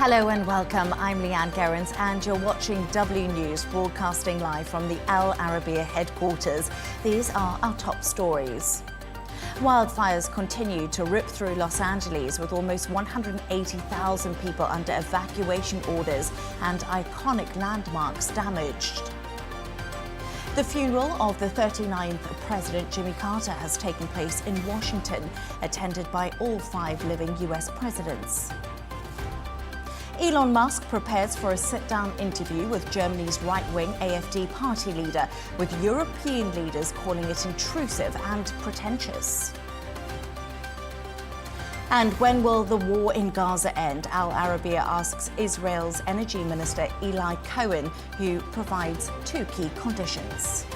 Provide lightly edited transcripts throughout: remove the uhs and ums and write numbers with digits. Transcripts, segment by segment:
Hello and welcome. I'm Leigh Ann Gerrans and you're watching W News, broadcasting live from the Al Arabiya headquarters. These are our top stories. Wildfires continue to rip through Los Angeles with almost 180,000 people under evacuation orders and iconic landmarks damaged. The funeral of the 39th President Jimmy Carter has taken place in Washington, attended by all 5 living US presidents. Elon Musk prepares for a sit-down interview with Germany's right-wing AfD party leader, with European leaders calling it intrusive and pretentious. And when will the war in Gaza end? Al Arabiya asks Israel's energy minister Eli Cohen, who provides 2 key conditions.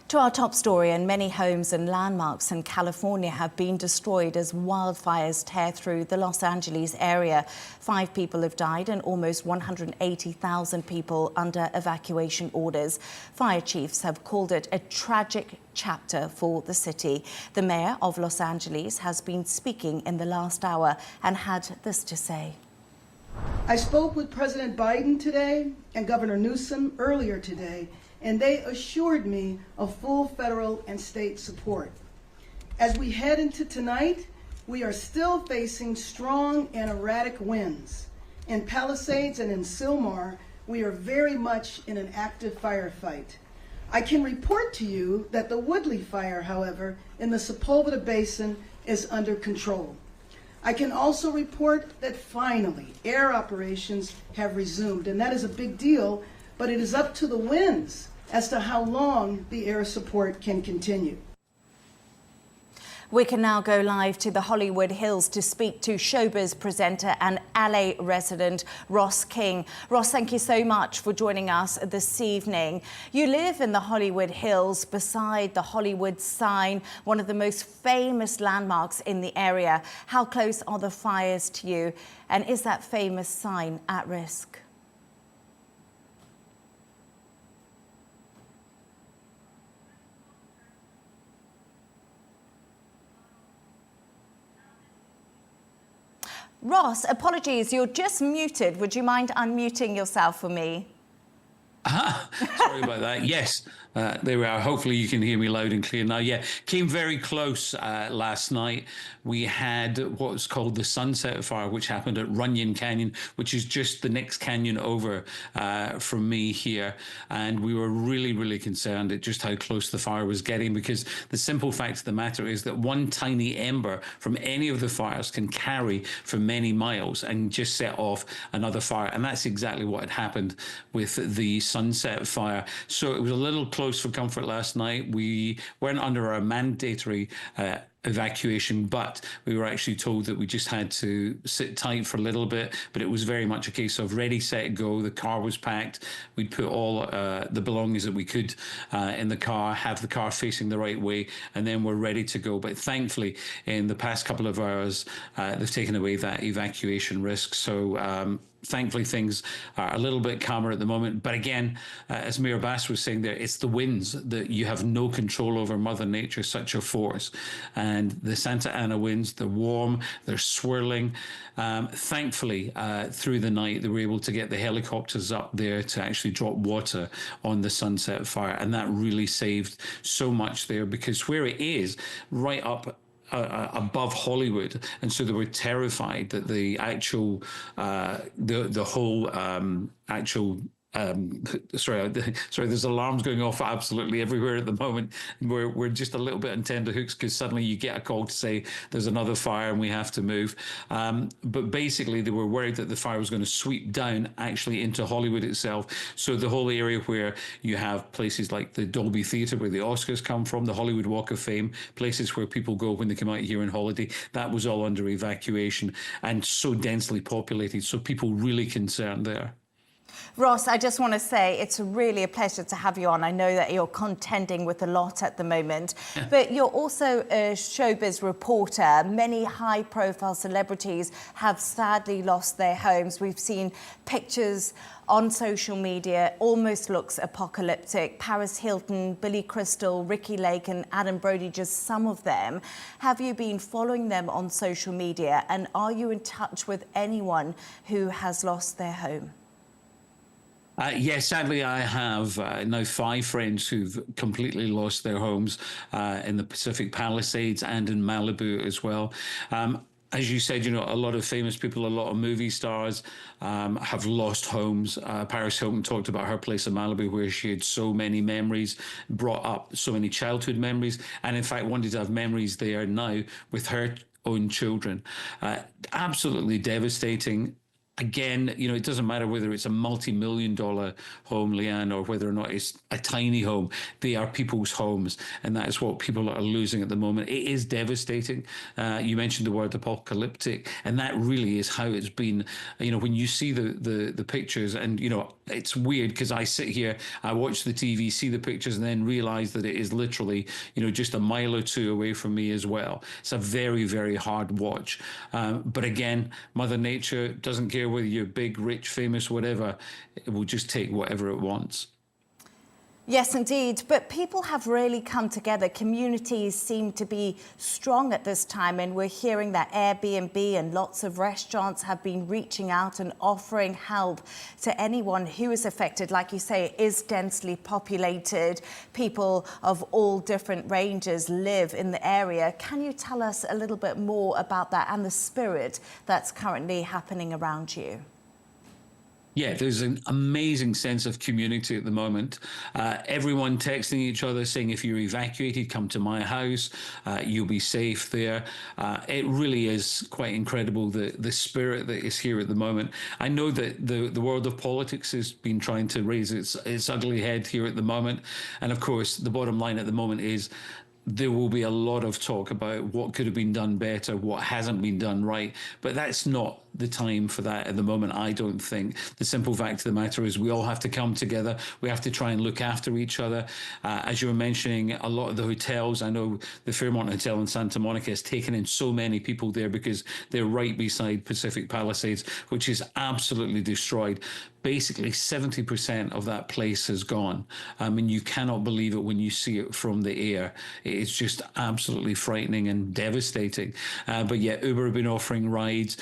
To our top story, and many homes and landmarks in California have been destroyed as wildfires tear through the Los Angeles area. 5 people have died and almost 180,000 people under evacuation orders. Fire chiefs have called it a tragic chapter for the city. The mayor of Los Angeles has been speaking in the last hour and had this to say. I spoke with President Biden today and Governor Newsom earlier today, and they assured me of full federal and state support. As we head into tonight, we are still facing strong and erratic winds. In Palisades and in Sylmar, we are very much in an active firefight. I can report to you that the Woodley fire, however, in the Sepulveda Basin is under control. I can also report that finally air operations have resumed, and that is a big deal, but it is up to the winds as to how long the air support can continue. We can now go live to the Hollywood Hills to speak to Showbiz presenter and LA resident Ross King. Ross, thank you so much for joining us this evening. You live in the Hollywood Hills beside the Hollywood sign, one of the most famous landmarks in the area. How close are the fires to you? And is that famous sign at risk? Ross, apologies, you're just muted. Would you mind unmuting yourself for me? Sorry about that. Yes, there we are. Hopefully you can hear me loud and clear now. Yeah, came very close last night. We had what's called the Sunset Fire, which happened at Runyon Canyon, which is just the next canyon over from me here. And we were really, really concerned at just how close the fire was getting, because the simple fact of the matter is that one tiny ember from any of the fires can carry for many miles and just set off another fire. And that's exactly what had happened with the Sunset Fire. So it was a little close for comfort last night. We weren't under a mandatory evacuation, but we were actually told that we just had to sit tight for a little bit. But it was very much a case of ready, set, go. The car was packed. We'd put all the belongings that we could in the car, have the car facing the right way, and then we're ready to go. But thankfully, in the past couple of hours, they've taken away that evacuation risk. So thankfully, things are a little bit calmer at the moment. But again, as Mayor Bass was saying there, it's the winds that you have no control over. Mother Nature, such a force. And the Santa Ana winds, they're warm, they're swirling. Thankfully, through the night, they were able to get the helicopters up there to actually drop water on the Sunset Fire. And that really saved so much there, because where it is, right up above Hollywood, and so they were terrified that the actual the whole actual sorry, there's alarms going off absolutely everywhere at the moment. We're just a little bit on tenterhooks, because suddenly you get a call to say there's another fire and we have to move. But basically they were worried that the fire was going to sweep down actually into Hollywood itself. So the whole area where you have places like the Dolby Theatre, where the Oscars come from, the Hollywood Walk of Fame, places where people go when they come out here on holiday, that was all under evacuation and so densely populated. So people really concerned there. Ross, I just want to say it's really a pleasure to have you on. I know that you're contending with a lot at the moment, but you're also a showbiz reporter. Many high-profile celebrities have sadly lost their homes. We've seen pictures on social media, almost looks apocalyptic. Paris Hilton, Billy Crystal, Ricky Lake and Adam Brody, just some of them. Have you been following them on social media, and are you in touch with anyone who has lost their home? Yes, sadly, I have now 5 friends who've completely lost their homes in the Pacific Palisades and in Malibu as well. As you said, a lot of famous people, a lot of movie stars have lost homes. Paris Hilton talked about her place in Malibu where she had so many memories, brought up so many childhood memories, and in fact wanted to have memories there now with her own children. Absolutely devastating. Again, it doesn't matter whether it's a multi-million-dollar home, Leigh Ann, or whether or not it's a tiny home. They are people's homes, and that is what people are losing at the moment. It is devastating. You mentioned the word apocalyptic, and that really is how it's been. When you see the pictures, and it's weird because I sit here, I watch the TV, see the pictures, and then realize that it is literally, just a mile or two away from me as well. It's a very, very hard watch. But again, Mother Nature doesn't care whether you're big, rich, famous, whatever. It will just take whatever it wants. Yes, indeed. But people have really come together. Communities seem to be strong at this time, and we're hearing that Airbnb and lots of restaurants have been reaching out and offering help to anyone who is affected. Like you say, it is densely populated. People of all different ranges live in the area. Can you tell us a little bit more about that and the spirit that's currently happening around you? Yeah, there's an amazing sense of community at the moment. Everyone texting each other saying, if you're evacuated, come to my house. You'll be safe there. It really is quite incredible, the spirit that is here at the moment. I know that the world of politics has been trying to raise its ugly head here at the moment. And of course, the bottom line at the moment is there will be a lot of talk about what could have been done better, what hasn't been done right. But that's not the time for that at the moment, I don't think. The simple fact of the matter is we all have to come together. We have to try and look after each other. As you were mentioning, a lot of the hotels, I know the Fairmont Hotel in Santa Monica has taken in so many people there because they're right beside Pacific Palisades, which is absolutely destroyed. Basically, 70% of that place has gone. I mean, you cannot believe it when you see it from the air. It's just absolutely frightening and devastating. But yeah, Uber have been offering rides,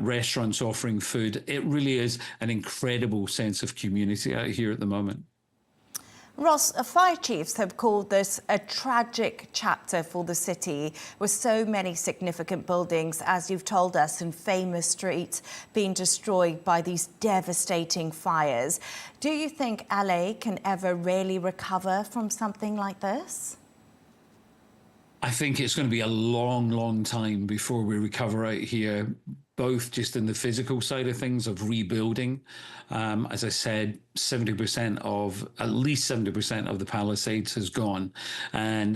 restaurants offering food. It really is an incredible sense of community out here at the moment. Ross, fire chiefs have called this a tragic chapter for the city, with so many significant buildings, as you've told us, and famous streets being destroyed by these devastating fires. Do you think LA can ever really recover from something like this? I think it's going to be a long, long time before we recover out here, both just in the physical side of things of rebuilding. As I said, at least 70% of the Palisades has gone. And,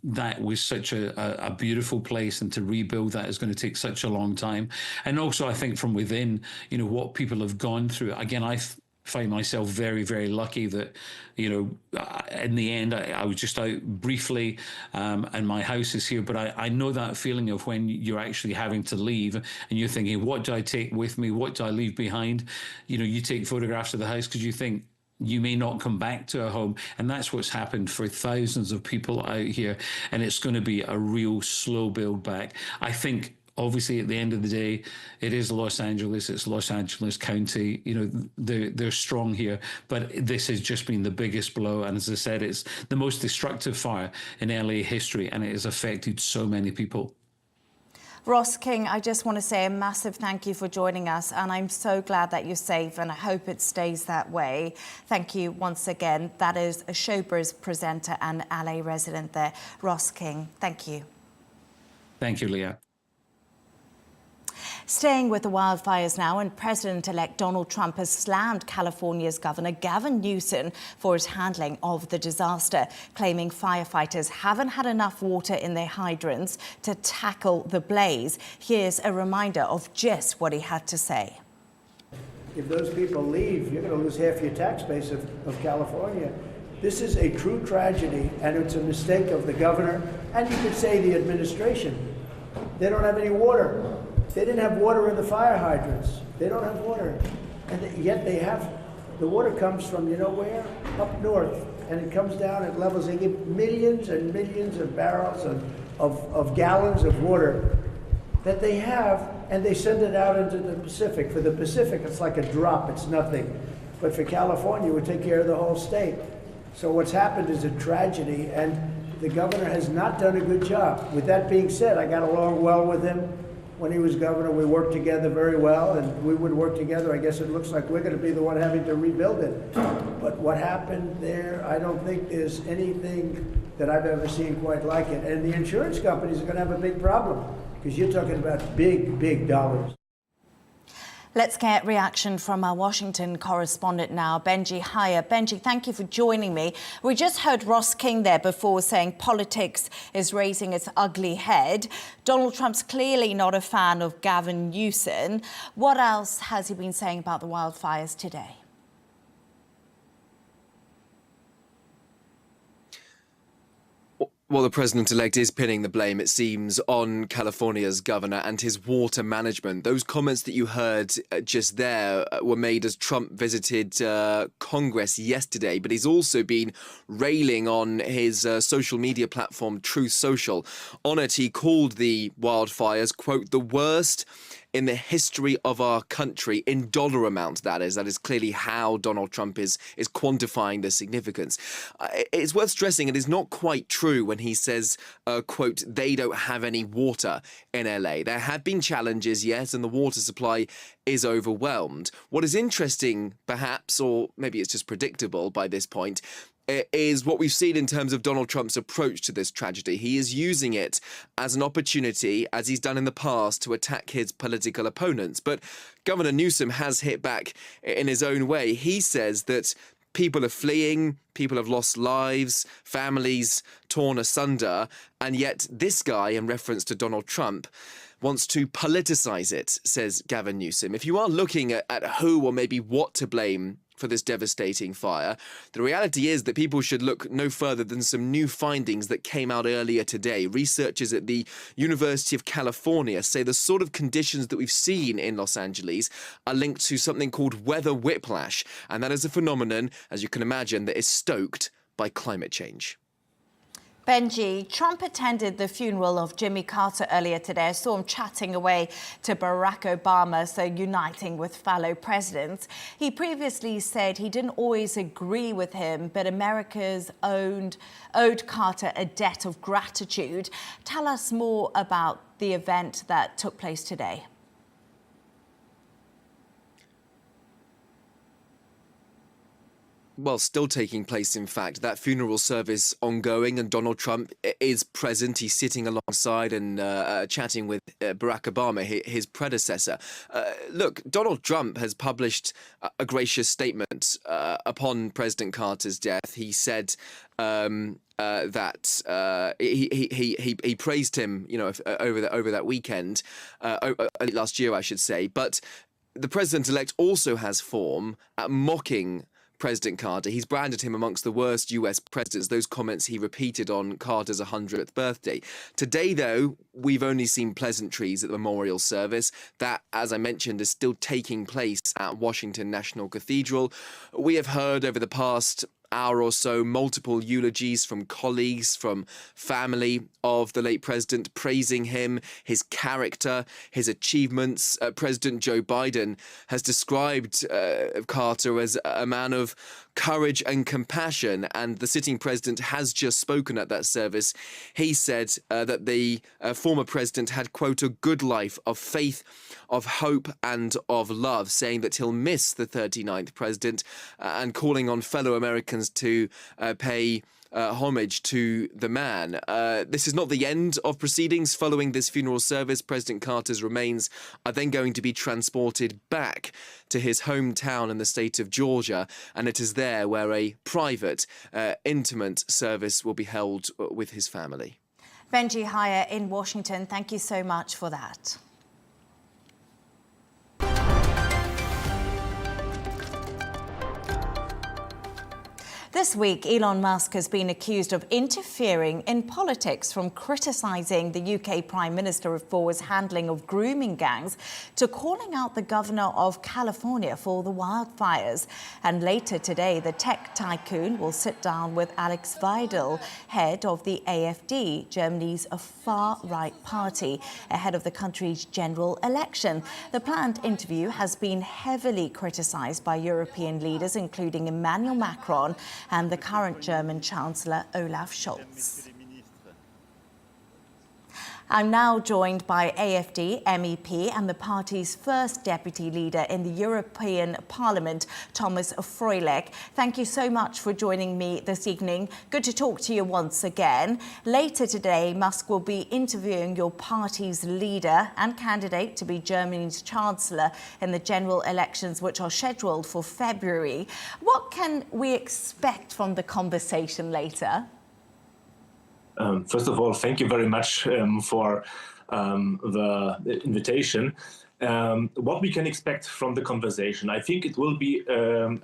that was such a beautiful place, and to rebuild that is going to take such a long time. And also, I think from within, what people have gone through. Again, I find myself very, very lucky that, in the end, I was just out briefly and my house is here. But I know that feeling of when you're actually having to leave and you're thinking, what do I take with me? What do I leave behind? You take photographs of the house because you think you may not come back to a home. And that's what's happened for thousands of people out here. And it's going to be a real slow build back. I think, obviously, at the end of the day, it is Los Angeles. It's Los Angeles County. They're strong here. But this has just been the biggest blow. And as I said, it's the most destructive fire in LA history, and it has affected so many people. Ross King, I just want to say a massive thank you for joining us, and I'm so glad that you're safe, and I hope it stays that way. Thank you once again. That is a Showbiz presenter and LA resident there, Ross King. Thank you. Thank you, Leah. Staying with the wildfires now, and President-elect Donald Trump has slammed California's Governor Gavin Newsom for his handling of the disaster, claiming firefighters haven't had enough water in their hydrants to tackle the blaze. Here's a reminder of just what he had to say. If those people leave, you're going to lose half your tax base of California. This is a true tragedy, and it's a mistake of the governor, and you could say the administration. They don't have any water. They didn't have water in the fire hydrants. They don't have water. And yet they have, the water comes from, you know where? Up north. And it comes down at levels, they give millions and millions of barrels of gallons of water that they have, and they send it out into the Pacific. For the Pacific, it's like a drop, it's nothing. But for California, it would take care of the whole state. So what's happened is a tragedy, and the governor has not done a good job. With that being said, I got along well with him when he was governor. We worked together very well, and we would work together. I guess it looks like we're going to be the one having to rebuild it. But what happened there, I don't think there's anything that I've ever seen quite like it. And the insurance companies are going to have a big problem, because you're talking about big, big dollars. Let's get reaction from our Washington correspondent now, Benji Hyer. Benji, thank you for joining me. We just heard Ross King there before saying politics is raising its ugly head. Donald Trump's clearly not a fan of Gavin Newsom. What else has he been saying about the wildfires today? Well, the president-elect is pinning the blame, it seems, on California's governor and his water management. Those comments that you heard just there were made as Trump visited Congress yesterday, but he's also been railing on his social media platform, Truth Social. On it, he called the wildfires, quote, the worst in the history of our country, in dollar amount, that is. That is clearly how Donald Trump is quantifying the significance. It's worth stressing it is not quite true when he says, quote, they don't have any water in LA. There have been challenges, yes, and the water supply is overwhelmed. What is interesting, perhaps, or maybe it's just predictable by this point, is what we've seen in terms of Donald Trump's approach to this tragedy. He is using it as an opportunity, as he's done in the past, to attack his political opponents. But Governor Newsom has hit back in his own way. He says that people are fleeing, people have lost lives, families torn asunder, and yet this guy, in reference to Donald Trump, wants to politicize it, says Gavin Newsom. If you are looking at who or maybe what to blame for this devastating fire, the reality is that people should look no further than some new findings that came out earlier today. Researchers at the University of California say the sort of conditions that we've seen in Los Angeles are linked to something called weather whiplash, and that is a phenomenon, as you can imagine, that is stoked by climate change. Benji, Trump attended the funeral of Jimmy Carter earlier today. I saw him chatting away to Barack Obama, so uniting with fellow presidents. He previously said he didn't always agree with him, but America's owed Carter a debt of gratitude. Tell us more about the event that took place today. Well, still taking place, in fact. That funeral service ongoing, and Donald Trump is present. He's sitting alongside and chatting with Barack Obama, his predecessor. Look, Donald Trump has published a gracious statement upon President Carter's death. He said that he praised him, you know, over that weekend, last year, I should say. But the president-elect also has form at mocking President Carter. He's branded him amongst the worst US presidents, those comments he repeated on Carter's 100th birthday. Today, though, we've only seen pleasantries at the memorial service. That, as I mentioned, is still taking place at Washington National Cathedral. We have heard over the past hour or so multiple eulogies from colleagues, from family of the late president, praising him, his character, his achievements. President Joe Biden has described Carter as a man of courage and compassion, and the sitting president has just spoken at that service. He said that the former president had, quote, a good life of faith, of hope and of love, saying that he'll miss the 39th president and calling on fellow Americans to pay homage to the man. This is not the end of proceedings. Following this funeral service, President Carter's remains are then going to be transported back to his hometown in the state of Georgia, and it is there where a private, intimate service will be held with his family. Benji Hyer in Washington, thank you so much for that. This week, Elon Musk has been accused of interfering in politics, from criticising the UK Prime Minister for his handling of grooming gangs to calling out the governor of California for the wildfires. And later today, the tech tycoon will sit down with Alex Weidel, head of the AfD, Germany's far-right party, ahead of the country's general election. The planned interview has been heavily criticised by European leaders, including Emmanuel Macron and the current German Chancellor Olaf Scholz. I'm now joined by AfD MEP and the party's first deputy leader in the European Parliament, Tomasz Froelich. Thank you so much for joining me this evening. Good to talk to you once again. Later today, Musk will be interviewing your party's leader and candidate to be Germany's Chancellor in the general elections, which are scheduled for February. What can we expect from the conversation later? First of all, thank you very much for the invitation. What we can expect from the conversation, I think it will be a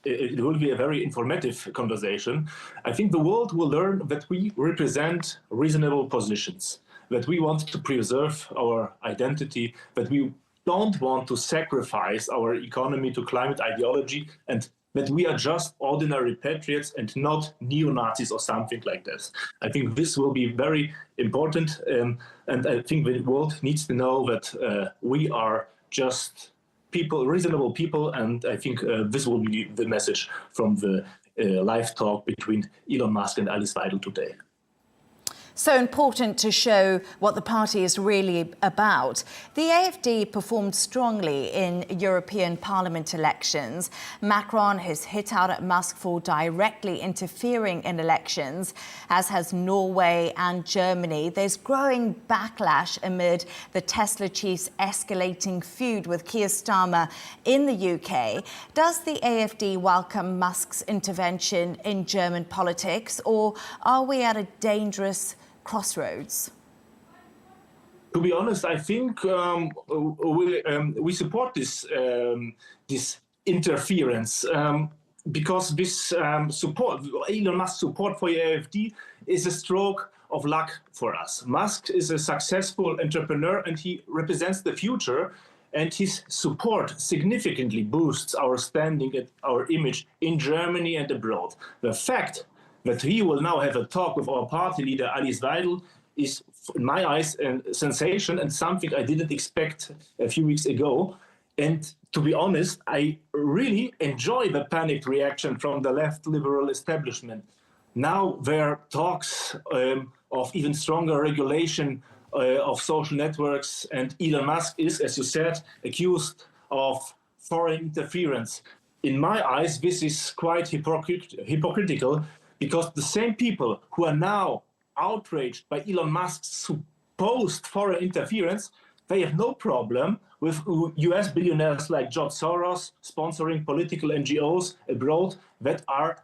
very informative conversation. I think the world will learn that we represent reasonable positions, that we want to preserve our identity, that we don't want to sacrifice our economy to climate ideology, and that we are just ordinary patriots and not neo-Nazis or something like this. I think this will be very important, and I think the world needs to know that we are just people, reasonable people, and I think this will be the message from the live talk between Elon Musk and Alice Weidel today. So important to show what the party is really about. The AfD performed strongly in European Parliament elections. Macron has hit out at Musk for directly interfering in elections, as has Norway and Germany. There's growing backlash amid the Tesla chief's escalating feud with Keir Starmer in the UK. Does the AfD welcome Musk's intervention in German politics, or are we at a dangerous crossroads? To be honest, I think we support this interference because this support, Elon Musk's support for the AfD, is a stroke of luck for us. Musk is a successful entrepreneur and he represents the future, and his support significantly boosts our standing and our image in Germany and abroad. The fact that he will now have a talk with our party leader, Alice Weidel, is, in my eyes, a sensation and something I didn't expect a few weeks ago. And to be honest, I really enjoy the panicked reaction from the left liberal establishment. Now there are talks of even stronger regulation of social networks, and Elon Musk is, as you said, accused of foreign interference. In my eyes, this is quite hypocritical, because the same people who are now outraged by Elon Musk's supposed foreign interference, they have no problem with US billionaires like George Soros sponsoring political NGOs abroad that are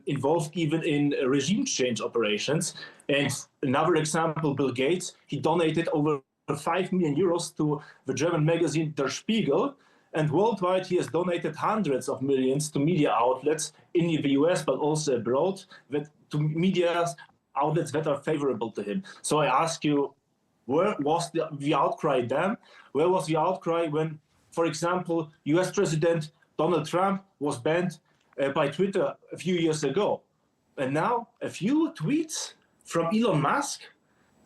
involved even in regime change operations. And another example, Bill Gates, he donated over 5 million euros to the German magazine Der Spiegel. And worldwide, he has donated hundreds of millions to media outlets in the US, but also abroad, to media outlets that are favorable to him. So I ask you, where was the outcry then? Where was the outcry when, for example, US President Donald Trump was banned by Twitter a few years ago? And now a few tweets from Elon Musk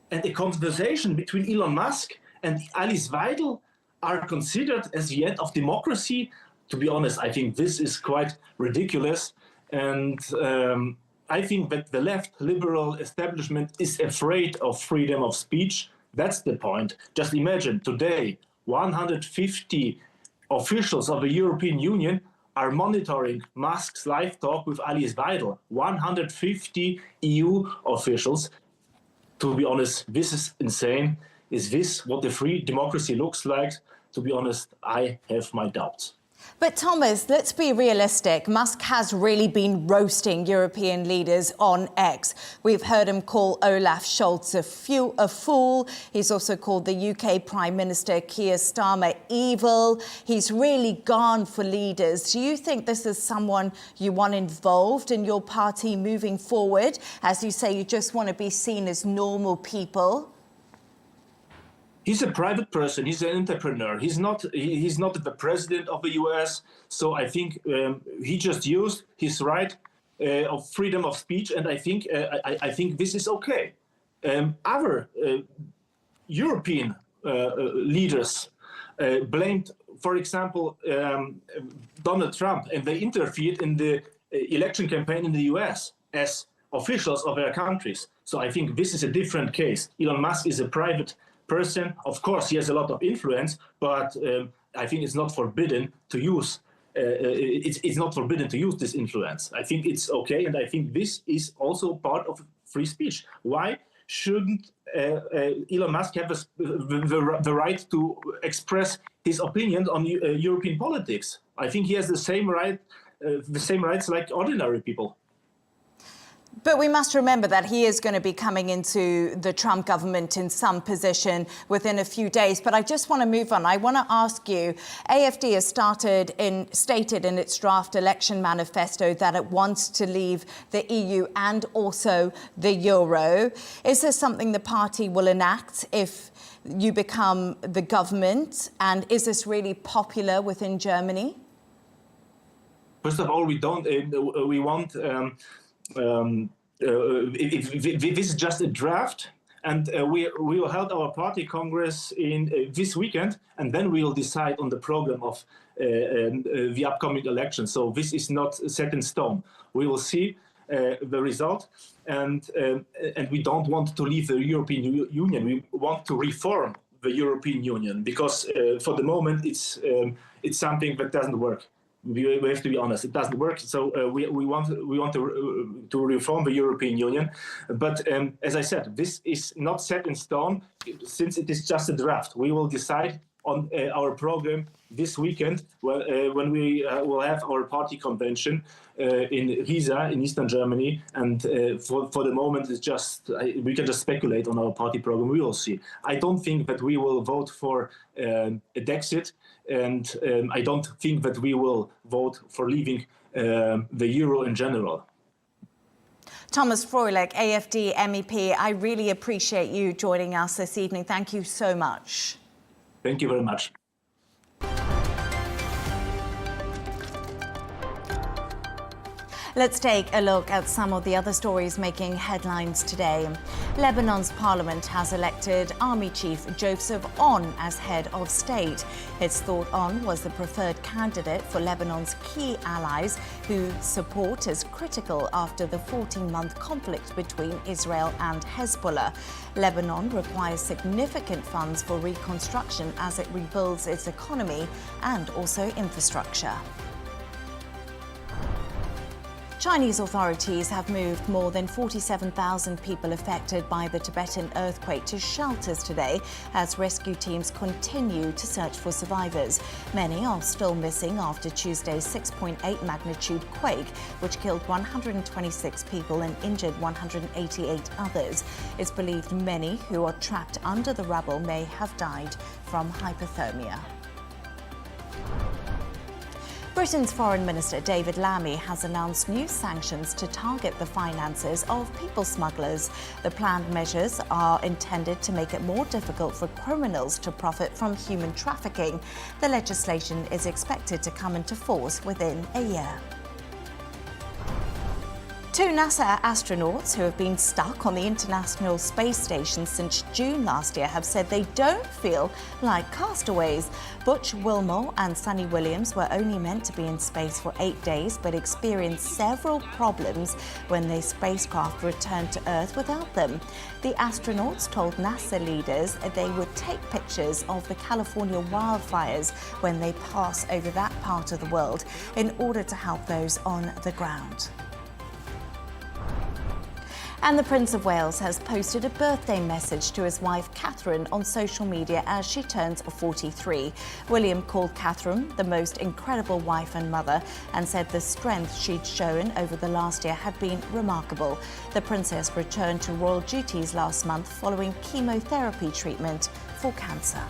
and a conversation between Elon Musk and Alice Weidel are considered as the end of democracy. To be honest, I think this is quite ridiculous. And I think that the left liberal establishment is afraid of freedom of speech. That's the point. Just imagine today, 150 officials of the European Union are monitoring Musk's live talk with Alice Weidel. 150 EU officials. To be honest, this is insane. Is this what the free democracy looks like? To be honest, I have my doubts. But Tomasz, let's be realistic. Musk has really been roasting European leaders on X. We've heard him call Olaf Scholz a fool. He's also called the UK Prime Minister Keir Starmer evil. He's really gone for leaders. Do you think this is someone you want involved in your party moving forward? As you say, you just want to be seen as normal people. He's a private person. He's an entrepreneur. He's not the president of the U.S. So I think he just used his right of freedom of speech, and I think this is okay. Other European leaders blamed, for example, Donald Trump, and they interfered in the election campaign in the U.S. as officials of their countries. So I think this is a different case. Elon Musk is a private person. Of course, he has a lot of influence, but I think it's not forbidden to use. It's not forbidden to use this influence. I think it's okay, and I think this is also part of free speech. Why shouldn't Elon Musk have the right to express his opinion on European politics? I think he has the same rights like ordinary people. But we must remember that he is going to be coming into the Trump government in some position within a few days. But I just want to move on. I want to ask you, AfD has stated in its draft election manifesto that it wants to leave the EU and also the euro. Is this something the party will enact if you become the government? And is this really popular within Germany? First of all, we want... this is just a draft, and we will hold our party congress in this weekend, and then we will decide on the program of the upcoming election. So this is not set in stone. We will see the result, and we don't want to leave the European Union. We want to reform the European Union, because for the moment it's something that doesn't work. We have to be honest; it doesn't work. So we want to reform the European Union, but as I said, this is not set in stone, since it is just a draft. We will decide on our program this weekend, when we will have our party convention in Hyer in Eastern Germany. And for the moment, it's just we can just speculate on our party program. We will see. I don't think that we will vote for a Dexit. And I don't think that we will vote for leaving the euro in general. Tomasz Froelich, AfD MEP, I really appreciate you joining us this evening. Thank you so much. Thank you very much. Let's take a look at some of the other stories making headlines today. Lebanon's parliament has elected Army Chief Joseph On as head of state. It's thought On was the preferred candidate for Lebanon's key allies, whose support is critical after the 14-month conflict between Israel and Hezbollah. Lebanon requires significant funds for reconstruction as it rebuilds its economy and also infrastructure. Chinese authorities have moved more than 47,000 people affected by the Tibetan earthquake to shelters today as rescue teams continue to search for survivors. Many are still missing after Tuesday's 6.8 magnitude quake, which killed 126 people and injured 188 others. It's believed many who are trapped under the rubble may have died from hypothermia. Britain's Foreign Minister David Lammy has announced new sanctions to target the finances of people smugglers. The planned measures are intended to make it more difficult for criminals to profit from human trafficking. The legislation is expected to come into force within a year. Two NASA astronauts who have been stuck on the International Space Station since June last year have said they don't feel like castaways. Butch Wilmore and Sunny Williams were only meant to be in space for 8 days, but experienced several problems when their spacecraft returned to Earth without them. The astronauts told NASA leaders they would take pictures of the California wildfires when they pass over that part of the world in order to help those on the ground. And the Prince of Wales has posted a birthday message to his wife Catherine on social media as she turns 43. William called Catherine the most incredible wife and mother and said the strength she'd shown over the last year had been remarkable. The Princess returned to royal duties last month following chemotherapy treatment for cancer.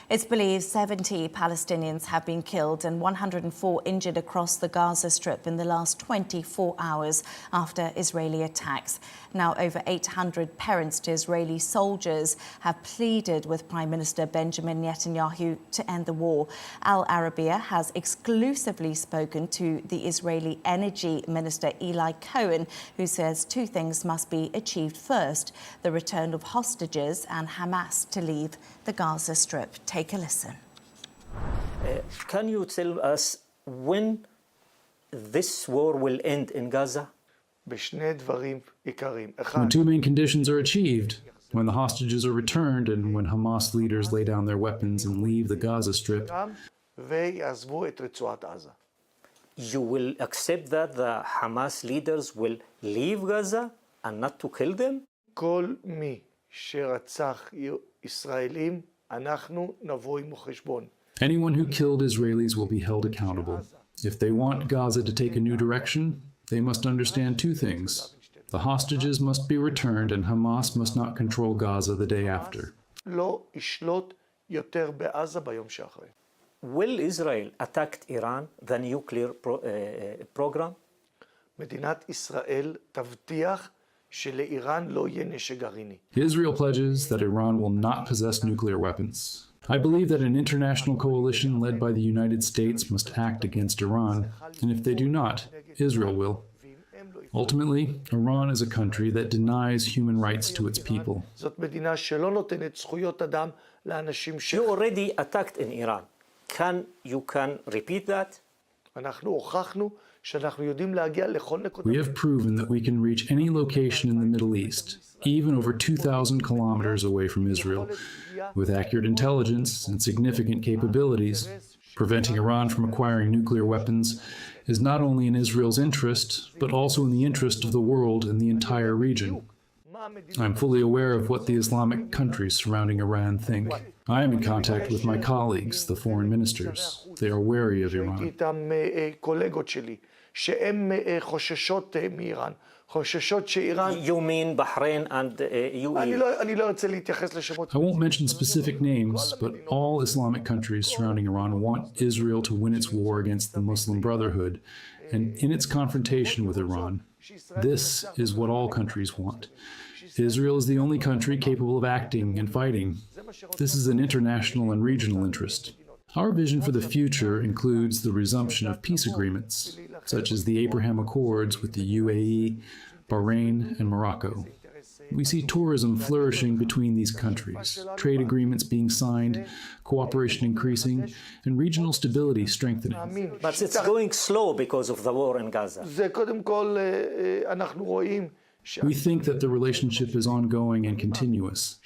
It's believed 70 Palestinians have been killed and 104 injured across the Gaza Strip in the last 24 hours after Israeli attacks. Now, over 800 parents to Israeli soldiers have pleaded with Prime Minister Benjamin Netanyahu to end the war. Al Arabiya has exclusively spoken to the Israeli Energy Minister Eli Cohen, who says two things must be achieved first: the return of hostages and Hamas to leave the Gaza Strip. Take a listen. Can you tell us when this war will end in Gaza? When two main conditions are achieved: when the hostages are returned and when Hamas leaders lay down their weapons and leave the Gaza Strip. You will accept that the Hamas leaders will leave Gaza and not to kill them? Anyone who killed Israelis will be held accountable. If they want Gaza to take a new direction, they must understand two things: the hostages must be returned and Hamas must not control Gaza the day after. Will Israel attack Iran, the nuclear program? Israel pledges that Iran will not possess nuclear weapons. I believe that an international coalition led by the United States must act against Iran, and if they do not, Israel will. Ultimately, Iran is a country that denies human rights to its people. You already attacked in Iran. You can repeat that? We have proven that we can reach any location in the Middle East, even over 2,000 kilometers away from Israel, with accurate intelligence and significant capabilities. Preventing Iran from acquiring nuclear weapons is not only in Israel's interest, but also in the interest of the world and the entire region. I'm fully aware of what the Islamic countries surrounding Iran think. I am in contact with my colleagues, the foreign ministers. They are wary of Iran. You mean Bahrain and UAE? I won't mention specific names, but all Islamic countries surrounding Iran want Israel to win its war against the Muslim Brotherhood, and in its confrontation with Iran. This is what all countries want. Israel is the only country capable of acting and fighting. This is an international and regional interest. Our vision for the future includes the resumption of peace agreements, such as the Abraham Accords with the UAE, Bahrain, and Morocco. We see tourism flourishing between these countries, trade agreements being signed, cooperation increasing, and regional stability strengthening. But it's going slow because of the war in Gaza. We think that the relationship is ongoing and continuous.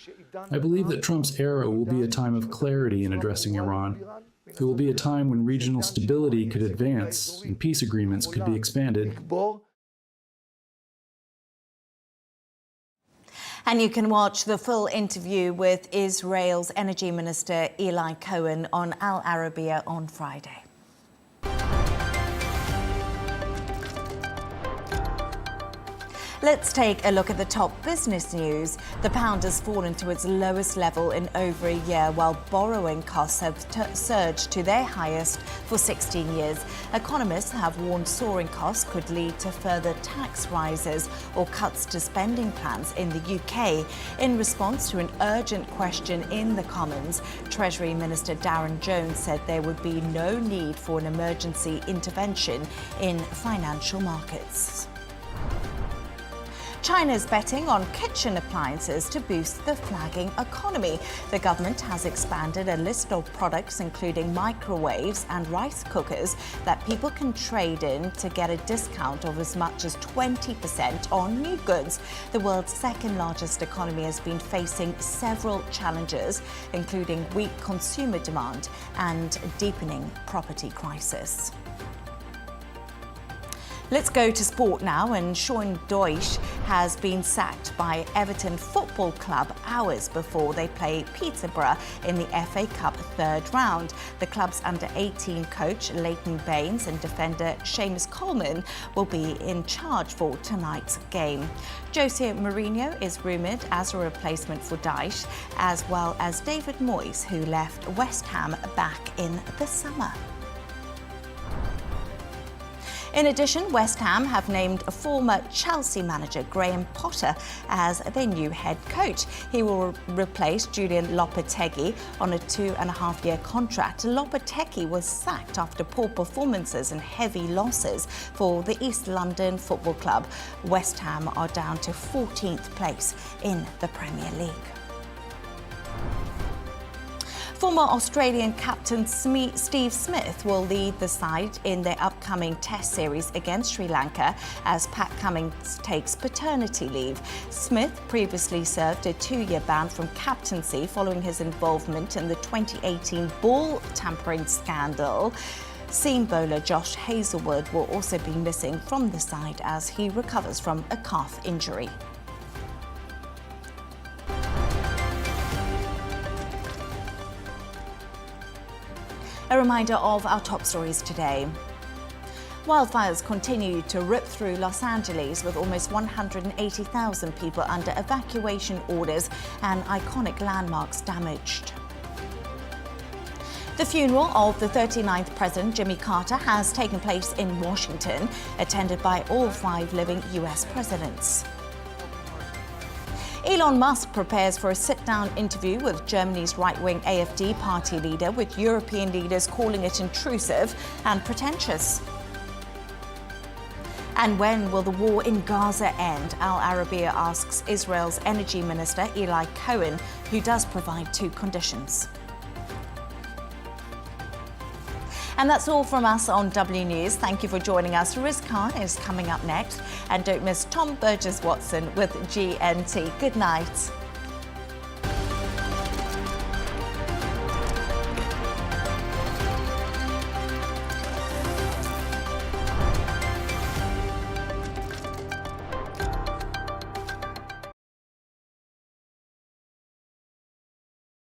I believe that Trump's era will be a time of clarity in addressing Iran. It will be a time when regional stability could advance and peace agreements could be expanded. And you can watch the full interview with Israel's Energy Minister Eli Cohen on Al Arabiya on Friday. Let's take a look at the top business news. The pound has fallen to its lowest level in over a year, while borrowing costs have surged to their highest for 16 years. Economists have warned soaring costs could lead to further tax rises or cuts to spending plans in the UK. In response to an urgent question in the Commons, Treasury Minister Darren Jones said there would be no need for an emergency intervention in financial markets. China's betting on kitchen appliances to boost the flagging economy. The government has expanded a list of products including microwaves and rice cookers that people can trade in to get a discount of as much as 20% on new goods. The world's second largest economy has been facing several challenges, including weak consumer demand and deepening property crisis. Let's go to sport now, and Sean Dyche has been sacked by Everton Football Club hours before they play Peterborough in the FA Cup third round. The club's under-18 coach Leighton Baines and defender Seamus Coleman will be in charge for tonight's game. Jose Mourinho is rumoured as a replacement for Dyche, as well as David Moyes, who left West Ham back in the summer. In addition, West Ham have named former Chelsea manager Graham Potter as their new head coach. He will replace Julian Lopetegui on a 2.5-year contract. Lopetegui was sacked after poor performances and heavy losses for the East London Football Club. West Ham are down to 14th place in the Premier League. Former Australian captain Steve Smith will lead the side in their upcoming Test series against Sri Lanka as Pat Cummins takes paternity leave. Smith previously served a 2-year ban from captaincy following his involvement in the 2018 ball tampering scandal. Seam bowler Josh Hazlewood will also be missing from the side as he recovers from a calf injury. A reminder of our top stories today. Wildfires continue to rip through Los Angeles with almost 180,000 people under evacuation orders and iconic landmarks damaged. The funeral of the 39th President Jimmy Carter has taken place in Washington, attended by all 5 living US presidents. Elon Musk prepares for a sit-down interview with Germany's right-wing AfD party leader, with European leaders calling it intrusive and pretentious. And when will the war in Gaza end? Al Arabiya asks Israel's energy minister Eli Cohen, who does provide 2 conditions. And that's all from us on W News. Thank you for joining us. Riz Khan is coming up next. And don't miss Tom Burgess-Watson with GNT. Good night.